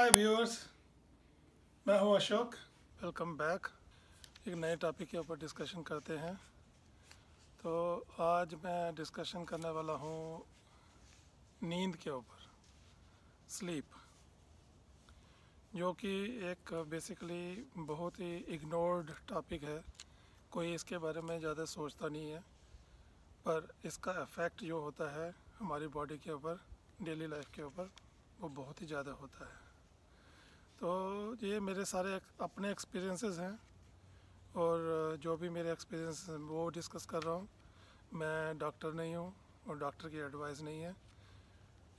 हाय viewers, मैं हूं Ashok. Welcome back. एक नए टॉपिक के ऊपर डिस्कशन करते हैं। तो आज मैं डिस्कशन करने वाला हूं नींद के ऊपर, स्लीप, जो कि एक बेसिकली बहुत ही इग्नोर्ड टॉपिक है। कोई इसके बारे में ज़्यादा सोचता नहीं है, पर इसका इफ़ेक्ट जो होता है हमारी बॉडी के ऊपर, डेली लाइफ के ऊपर, वो बहुत ही ज़्यादा होता है। तो ये मेरे सारे अपने एक्सपीरियंसेस हैं और जो भी मेरे एक्सपीरियंस हैं वो डिस्कस कर रहा हूँ। मैं डॉक्टर नहीं हूँ और डॉक्टर की एडवाइस नहीं है।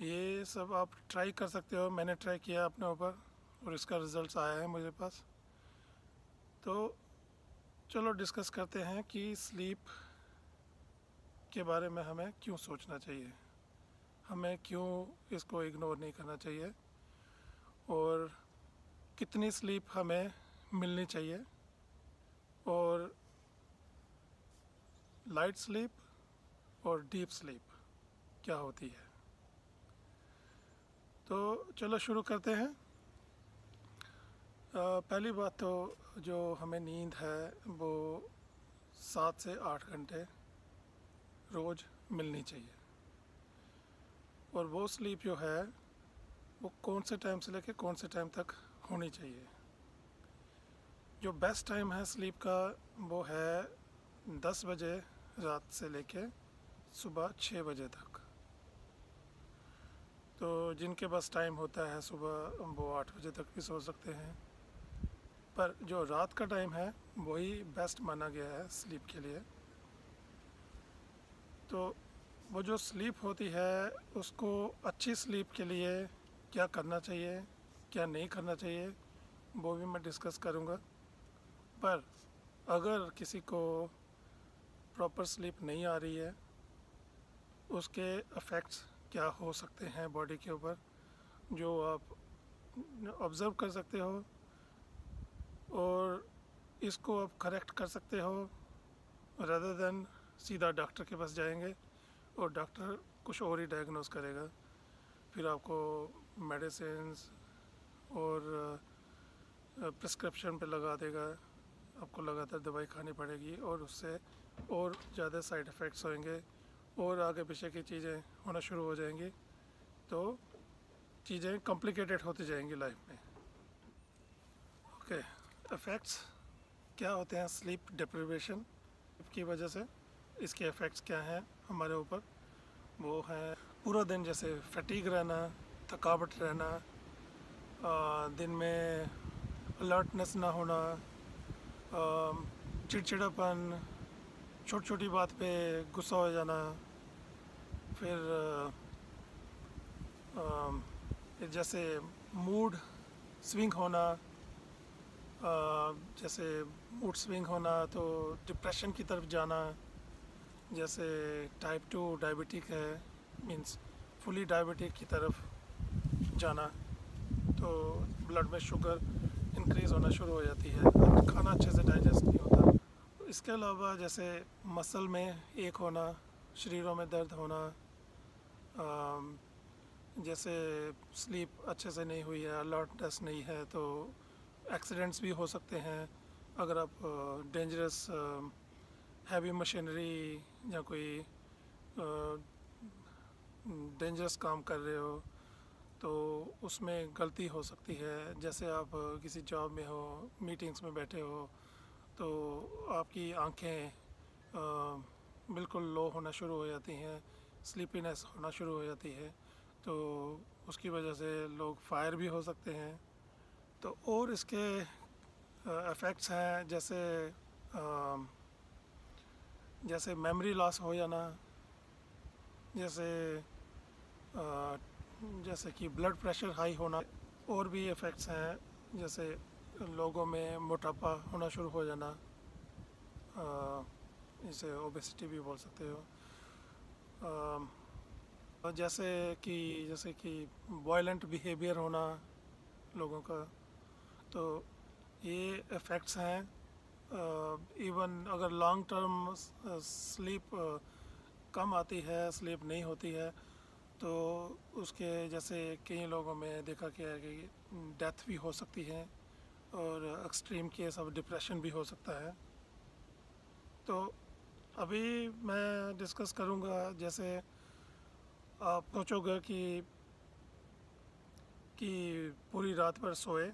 ये सब आप ट्राई कर सकते हो। मैंने ट्राई किया अपने ऊपर और इसका रिज़ल्ट आया है मेरे पास। तो चलो डिस्कस करते हैं कि स्लीप के बारे में हमें क्यों सोचना चाहिए, हमें क्यों इसको इग्नोर नहीं करना चाहिए और कितनी स्लीप हमें मिलनी चाहिए, और लाइट स्लीप और डीप स्लीप क्या होती है। तो चलो शुरू करते हैं। पहली बात तो जो हमें नींद है वो 7 से 8 घंटे रोज़ मिलनी चाहिए। और वो स्लीप जो है वो कौन से टाइम से लेके कौन से टाइम तक होनी चाहिए। जो बेस्ट टाइम है स्लीप का वो है 10 बजे रात से लेके सुबह 6 बजे तक। तो जिनके पास टाइम होता है सुबह वो 8 बजे तक भी सो सकते हैं, पर जो रात का टाइम है वही बेस्ट माना गया है स्लीप के लिए। तो वो जो स्लीप होती है उसको अच्छी स्लीप के लिए क्या करना चाहिए, क्या नहीं करना चाहिए, वो भी मैं डिस्कस करूँगा। पर अगर किसी को प्रॉपर स्लीप नहीं आ रही है, उसके इफ़ेक्ट्स क्या हो सकते हैं बॉडी के ऊपर, जो आप ऑब्ज़र्व कर सकते हो और इसको आप करेक्ट कर सकते हो, रादर देन सीधा डॉक्टर के पास जाएंगे और डॉक्टर कुछ और ही डायग्नोस करेगा। फिर आपको मेडिसिन्स और प्रिस्क्रिप्शन पे लगा देगा, आपको लगातार दवाई खानी पड़ेगी और उससे और ज़्यादा साइड इफ़ेक्ट्स होंगे और आगे पीछे की चीज़ें होना शुरू हो जाएंगी। तो चीज़ें कॉम्प्लिकेटेड होती जाएंगी लाइफ में। ओके, इफ़ेक्ट्स क्या होते हैं स्लीप डिप्रिवेशन की वजह से, इसके इफ़ेक्ट्स क्या हैं हमारे ऊपर। वो हैं पूरा दिन जैसे फटीग रहना, थकावट रहना, दिन में अलर्टनेस ना होना, चिड़चिड़ापन, छोटी छोटी बात पे गुस्सा हो जाना, फिर जैसे मूड स्विंग होना, जैसे मूड स्विंग होना तो डिप्रेशन की तरफ जाना, जैसे टाइप 2 डायबिटिक है, मींस फुली डायबिटिक की तरफ जाना, तो ब्लड में शुगर इंक्रीज़ होना शुरू हो जाती है, खाना अच्छे से डाइजेस्ट नहीं होता। इसके अलावा जैसे मसल में एक होना, शरीरों में दर्द होना, जैसे स्लीप अच्छे से नहीं हुई है, अलर्टनेस नहीं है, तो एक्सीडेंट्स भी हो सकते हैं। अगर आप डेंजरस हैवी मशीनरी या कोई डेंजरस काम कर रहे हो तो उसमें गलती हो सकती है। जैसे आप किसी जॉब में हो, मीटिंग्स में बैठे हो, तो आपकी आंखें बिल्कुल लो होना शुरू हो जाती हैं, स्लीपीनेस होना शुरू हो जाती है, तो उसकी वजह से लोग फायर भी हो सकते हैं। तो और इसके इफ़ेक्ट्स हैं जैसे मेमोरी लॉस हो जाना, जैसे जैसे कि ब्लड प्रेशर हाई होना, और भी इफ़ेक्ट्स हैं जैसे लोगों में मोटापा होना शुरू हो जाना, इसे ओबेसिटी भी बोल सकते हो। जैसे कि वायलेंट बिहेवियर होना लोगों का, तो ये इफ़ेक्ट्स हैं। इवन अगर लॉन्ग टर्म स्लीप कम आती है, स्लीप नहीं होती है, तो उसके जैसे कई लोगों में देखा गया है कि डेथ भी हो सकती है और एक्सट्रीम केस ऑफ डिप्रेशन भी हो सकता है। तो अभी मैं डिस्कस करूँगा, जैसे आप सोचोगे कि पूरी रात भर सोए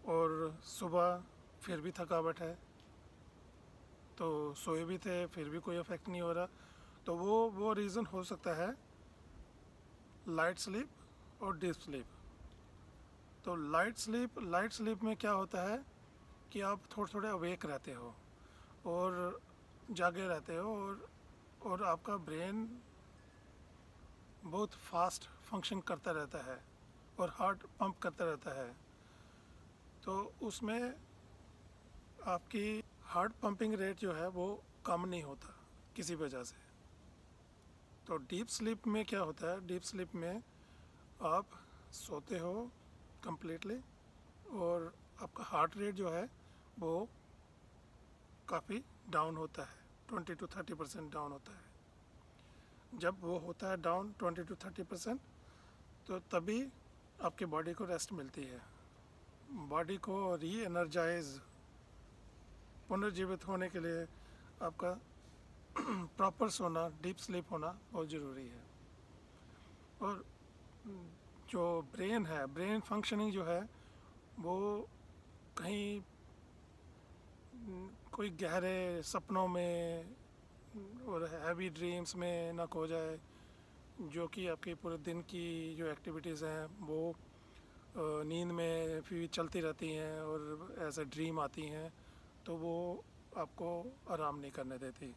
और सुबह फिर भी थकावट है, तो सोए भी थे फिर भी कोई इफ़ेक्ट नहीं हो रहा, तो वो रीज़न हो सकता है लाइट स्लीप और डीप स्लीप। तो लाइट स्लीप में क्या होता है कि आप थोड़े थोड़े अवेक रहते हो और जागे रहते हो, और आपका ब्रेन बहुत फास्ट फंक्शन करता रहता है और हार्ट पंप करता रहता है। तो उसमें आपकी हार्ट पंपिंग रेट जो है वो कम नहीं होता किसी वजह से। तो डीप स्लीप में क्या होता है, डीप स्लीप में आप सोते हो कम्प्लीटली और आपका हार्ट रेट जो है वो काफ़ी डाउन होता है, 20 to 30% डाउन होता है। जब वो होता है डाउन 20 to 30%, तो तभी आपकी बॉडी को रेस्ट मिलती है। बॉडी को री एनर्जाइज पुनर्जीवित होने के लिए आपका प्रॉपर सोना, डीप स्लीप होना बहुत ज़रूरी है। और जो ब्रेन है, ब्रेन फंक्शनिंग जो है वो कहीं कोई गहरे सपनों में और हैवी ड्रीम्स में ना खो जाए, जो कि आपके पूरे दिन की जो एक्टिविटीज़ हैं वो नींद में भी चलती रहती हैं और ऐसे ड्रीम आती हैं, तो वो आपको आराम नहीं करने देती।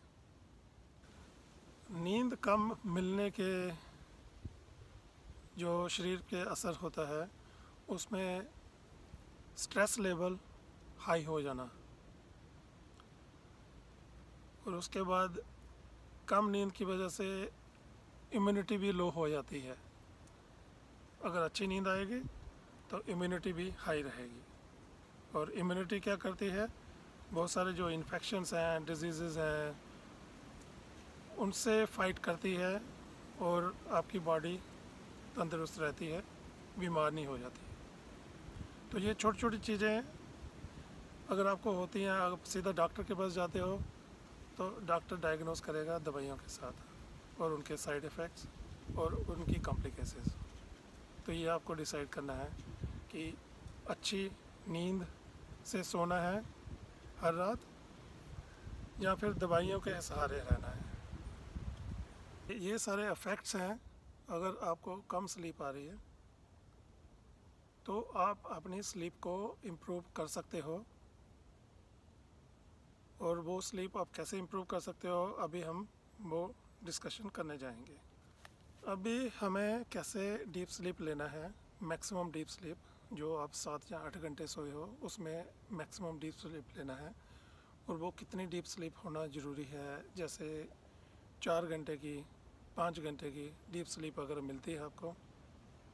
नींद कम मिलने के जो शरीर के असर होता है उसमें स्ट्रेस लेवल हाई हो जाना, और उसके बाद कम नींद की वजह से इम्यूनिटी भी लो हो जाती है। अगर अच्छी नींद आएगी तो इम्यूनिटी भी हाई रहेगी, और इम्यूनिटी क्या करती है, बहुत सारे जो इन्फेक्शंस हैं, डिजीज़ हैं, उनसे फाइट करती है और आपकी बॉडी तंदुरुस्त रहती है, बीमार नहीं हो जाती। तो ये छोटी छोटी चीज़ें अगर आपको होती हैं, आप सीधा डॉक्टर के पास जाते हो तो डॉक्टर डायग्नोस करेगा दवाइयों के साथ और उनके साइड इफ़ेक्ट्स और उनकी कॉम्प्लिकेशंस। तो ये आपको डिसाइड करना है कि अच्छी नींद से सोना है हर रात या फिर दवाइयों के सहारे रहना है। ये सारे इफ़ेक्ट्स हैं। अगर आपको कम स्लीप आ रही है तो आप अपनी स्लीप को इम्प्रूव कर सकते हो, और वो स्लीप आप कैसे इम्प्रूव कर सकते हो अभी हम वो डिस्कशन करने जाएंगे। अभी हमें कैसे डीप स्लीप लेना है, मैक्सिमम डीप स्लीप, जो आप 7 या 8 घंटे सोए हो उसमें मैक्सिमम डीप स्लीप लेना है, और वो कितनी डीप स्लीप होना ज़रूरी है। जैसे 4 घंटे की, 5 घंटे की डीप स्लीप अगर मिलती है आपको,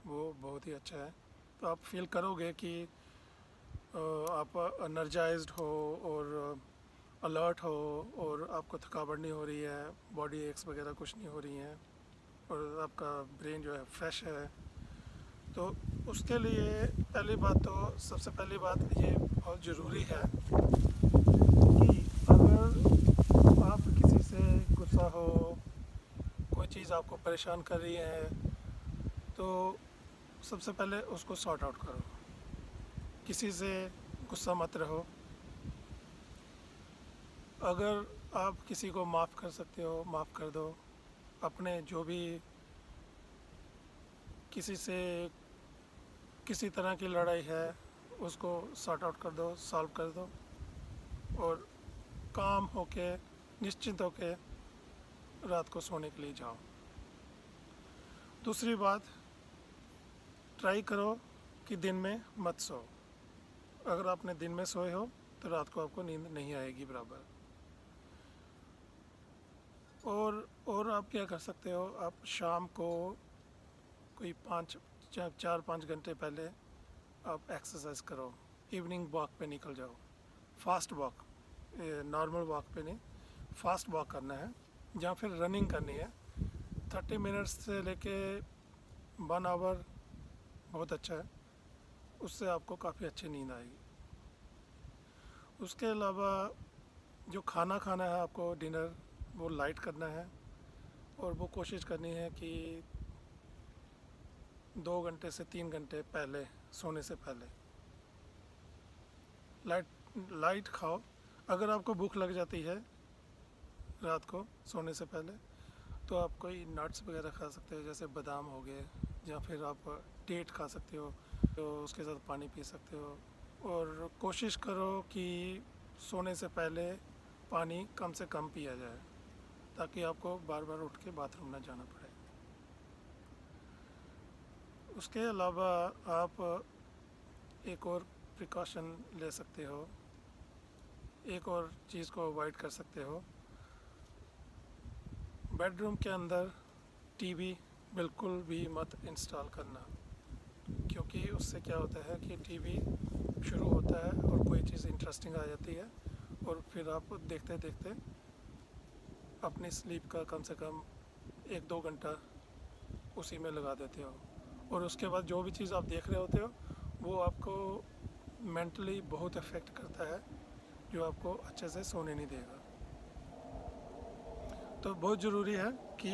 वो बहुत ही अच्छा है। तो आप फील करोगे कि आप एनर्जाइज्ड हो और अलर्ट हो, और आपको थकावट नहीं हो रही है, बॉडी एक्स वगैरह कुछ नहीं हो रही हैं, और आपका ब्रेन जो है फ्रेश है। तो उसके लिए सबसे पहली बात ये बहुत ज़रूरी है कि अगर आप किसी से गुस्सा हो, कोई चीज़ आपको परेशान कर रही है, तो सबसे पहले उसको सॉर्ट आउट करो। किसी से गुस्सा मत रहो। अगर आप किसी को माफ़ कर सकते हो, माफ़ कर दो। अपने जो भी किसी से किसी तरह की लड़ाई है उसको सॉर्ट आउट कर दो, सॉल्व कर दो, और काम होके निश्चिंत होके रात को सोने के लिए जाओ। दूसरी बात, ट्राई करो कि दिन में मत सो। अगर आपने दिन में सोए हो तो रात को आपको नींद नहीं आएगी बराबर। और आप क्या कर सकते हो, आप शाम को कोई 4-5 घंटे पहले आप एक्सरसाइज करो, इवनिंग वॉक पे निकल जाओ। फास्ट वॉक, नॉर्मल वॉक पे नहीं, फास्ट वॉक करना है, या फिर रनिंग करनी है। 30 मिनट्स से लेके 1 आवर बहुत अच्छा है। उससे आपको काफ़ी अच्छी नींद आएगी। उसके अलावा जो खाना खाना है आपको, डिनर, वो लाइट करना है और वो कोशिश करनी है कि 2 घंटे से 3 घंटे पहले, सोने से पहले लाइट खाओ। अगर आपको भूख लग जाती है रात को सोने से पहले तो आप कोई नट्स वगैरह खा सकते हो, जैसे बादाम हो गए, या फिर आप डेट खा सकते हो, तो उसके साथ पानी पी सकते हो। और कोशिश करो कि सोने से पहले पानी कम से कम पिया जाए ताकि आपको बार बार उठ के बाथरूम ना जाना पड़े। उसके अलावा आप एक और प्रिकॉशन ले सकते हो, एक और चीज़ को अवॉइड कर सकते हो। बेडरूम के अंदर टीवी बिल्कुल भी मत इंस्टॉल करना, क्योंकि उससे क्या होता है कि टीवी शुरू होता है और कोई चीज़ इंटरेस्टिंग आ जाती है और फिर आप देखते देखते अपनी स्लीप का कम से कम 1-2 घंटा उसी में लगा देते हो, और उसके बाद जो भी चीज़ आप देख रहे होते हो वो आपको मेंटली बहुत अफेक्ट करता है, जो आपको अच्छे से सोने नहीं देगा। तो बहुत ज़रूरी है कि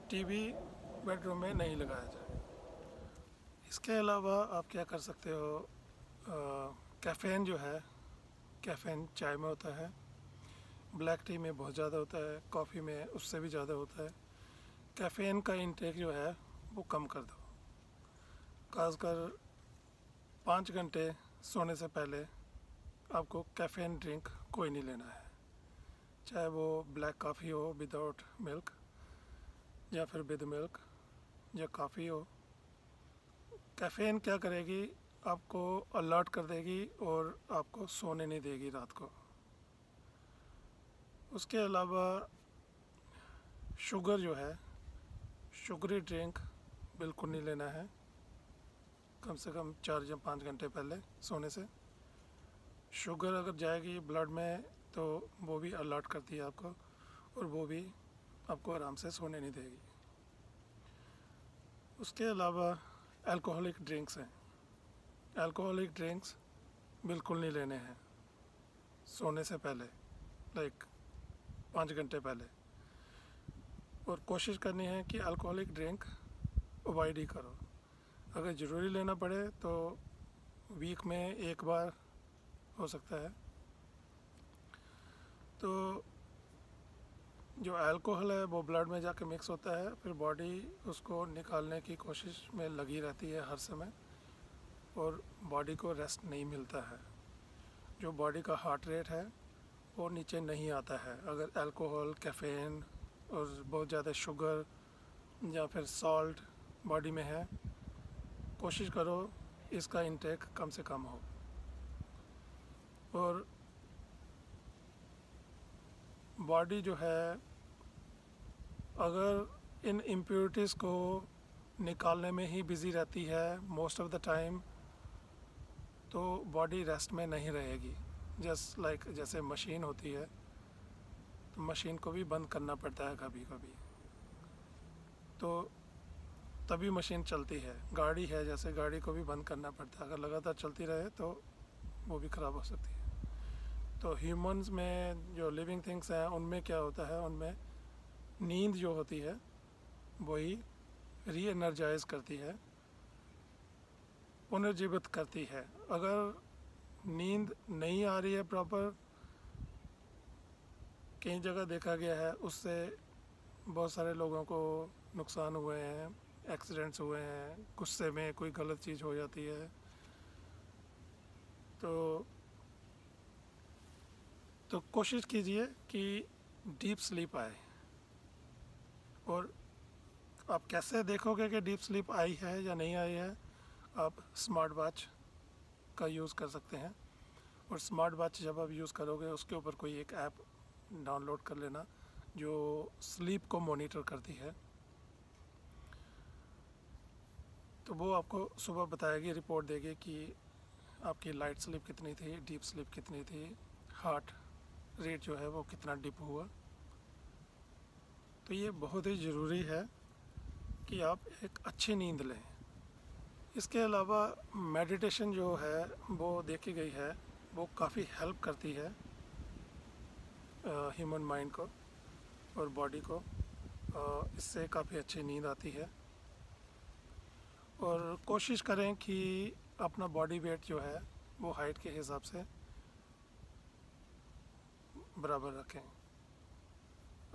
टीवी बेडरूम में नहीं लगाया जाए। इसके अलावा आप क्या कर सकते हो, कैफ़ीन जो है, कैफ़ीन चाय में होता है, ब्लैक टी में बहुत ज़्यादा होता है, कॉफ़ी में उससे भी ज़्यादा होता है। कैफ़ीन का इंटेक जो है वो कम कर दो। खासकर 5 घंटे सोने से पहले आपको कैफ़ीन ड्रिंक कोई नहीं लेना है, चाहे वो ब्लैक कॉफ़ी हो विदाउट मिल्क या फिर विद मिल्क, या कॉफ़ी हो। कैफ़ीन क्या करेगी, आपको अलर्ट कर देगी और आपको सोने नहीं देगी रात को। उसके अलावा शुगर जो है, शुगरी ड्रिंक बिल्कुल नहीं लेना है कम से कम 4 या 5 घंटे पहले सोने से। शुगर अगर जाएगी ब्लड में तो वो भी अलर्ट करती है आपको, और वो भी आपको आराम से सोने नहीं देगी। उसके अलावा अल्कोहलिक ड्रिंक्स हैं, अल्कोहलिक ड्रिंक्स बिल्कुल नहीं लेने हैं सोने से पहले, लाइक 5 घंटे पहले। और कोशिश करनी है कि अल्कोहलिक ड्रिंक अवॉइड ही करो। अगर ज़रूरी लेना पड़े तो वीक में 1 बार हो सकता है। तो जो अल्कोहल है वो ब्लड में जाके मिक्स होता है, फिर बॉडी उसको निकालने की कोशिश में लगी रहती है हर समय, और बॉडी को रेस्ट नहीं मिलता है। जो बॉडी का हार्ट रेट है वो नीचे नहीं आता है अगर अल्कोहल, कैफ़ीन और बहुत ज़्यादा शुगर या फिर सॉल्ट बॉडी में है। कोशिश करो इसका इंटेक कम से कम हो। और बॉडी जो है अगर इन इम्प्योरिटीज़ को निकालने में ही बिज़ी रहती है मोस्ट ऑफ द टाइम, तो बॉडी रेस्ट में नहीं रहेगी। जस्ट लाइक जैसे मशीन होती है, तो मशीन को भी बंद करना पड़ता है कभी कभी, तो तभी मशीन चलती है। गाड़ी है, जैसे गाड़ी को भी बंद करना पड़ता है, अगर लगातार चलती रहे तो वो भी ख़राब हो सकती है। तो ह्यूमंस में जो लिविंग थिंग्स हैं उनमें क्या होता है, उनमें नींद जो होती है वही री एनर्जाइज करती है, पुनर्जीवित करती है। अगर नींद नहीं आ रही है प्रॉपर, कई जगह देखा गया है उससे बहुत सारे लोगों को नुकसान हुए हैं, एक्सीडेंट्स हुए हैं, गुस्से में कोई गलत चीज़ हो जाती है। तो कोशिश कीजिए कि डीप स्लीप आए। और आप कैसे देखोगे कि डीप स्लीप आई है या नहीं आई है, आप स्मार्ट वॉच का यूज़ कर सकते हैं। और स्मार्ट वॉच जब आप यूज़ करोगे उसके ऊपर कोई एक ऐप डाउनलोड कर लेना जो स्लीप को मॉनिटर करती है, तो वो आपको सुबह बताएगी, रिपोर्ट देगी कि आपकी लाइट स्लीप कितनी थी, डीप स्लीप कितनी थी, हार्ट रेट जो है वो कितना डिप हुआ। तो ये बहुत ही ज़रूरी है कि आप एक अच्छी नींद लें। इसके अलावा मेडिटेशन जो है वो देखी गई है वो काफ़ी हेल्प करती है ह्यूमन माइंड को और बॉडी को। इससे काफ़ी अच्छी नींद आती है। और कोशिश करें कि अपना बॉडी वेट जो है वो हाइट के हिसाब से बराबर रखें।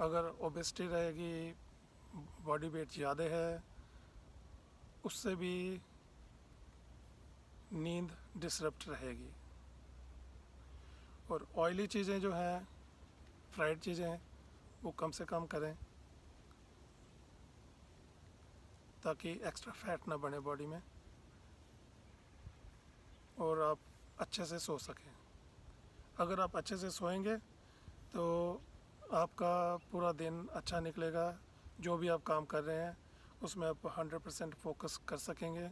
अगर ओबेसिटी रहेगी, बॉडी वेट ज़्यादा है, उससे भी नींद डिसरप्ट रहेगी। और ऑयली चीज़ें जो हैं, फ्राइड चीज़ें हैं, वो कम से कम करें ताकि एक्स्ट्रा फैट ना बने बॉडी में और आप अच्छे से सो सकें। अगर आप अच्छे से सोएंगे तो आपका पूरा दिन अच्छा निकलेगा। जो भी आप काम कर रहे हैं उसमें आप 100% फोकस कर सकेंगे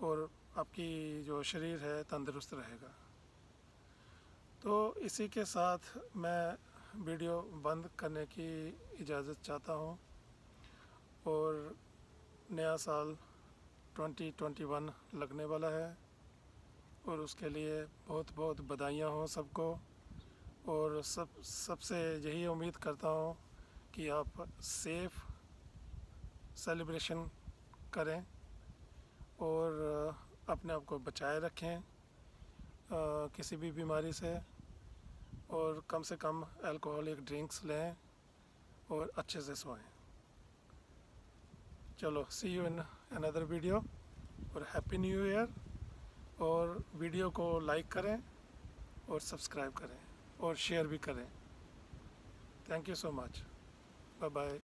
और आपकी जो शरीर है तंदुरुस्त रहेगा। तो इसी के साथ मैं वीडियो बंद करने की इजाज़त चाहता हूँ और नया साल 2021 लगने वाला है और उसके लिए बहुत बहुत बधाइयाँ हों सबको। और सबसे यही उम्मीद करता हूँ कि आप सेफ सेलिब्रेशन करें और अपने आप को बचाए रखें किसी भी बीमारी से, और कम से कम अल्कोहलिक ड्रिंक्स लें और अच्छे से सोएं। चलो, see you in another video और हैप्पी न्यू ईयर। और वीडियो को लाइक करें और सब्सक्राइब करें और शेयर भी करें। Thank you so much. Bye bye.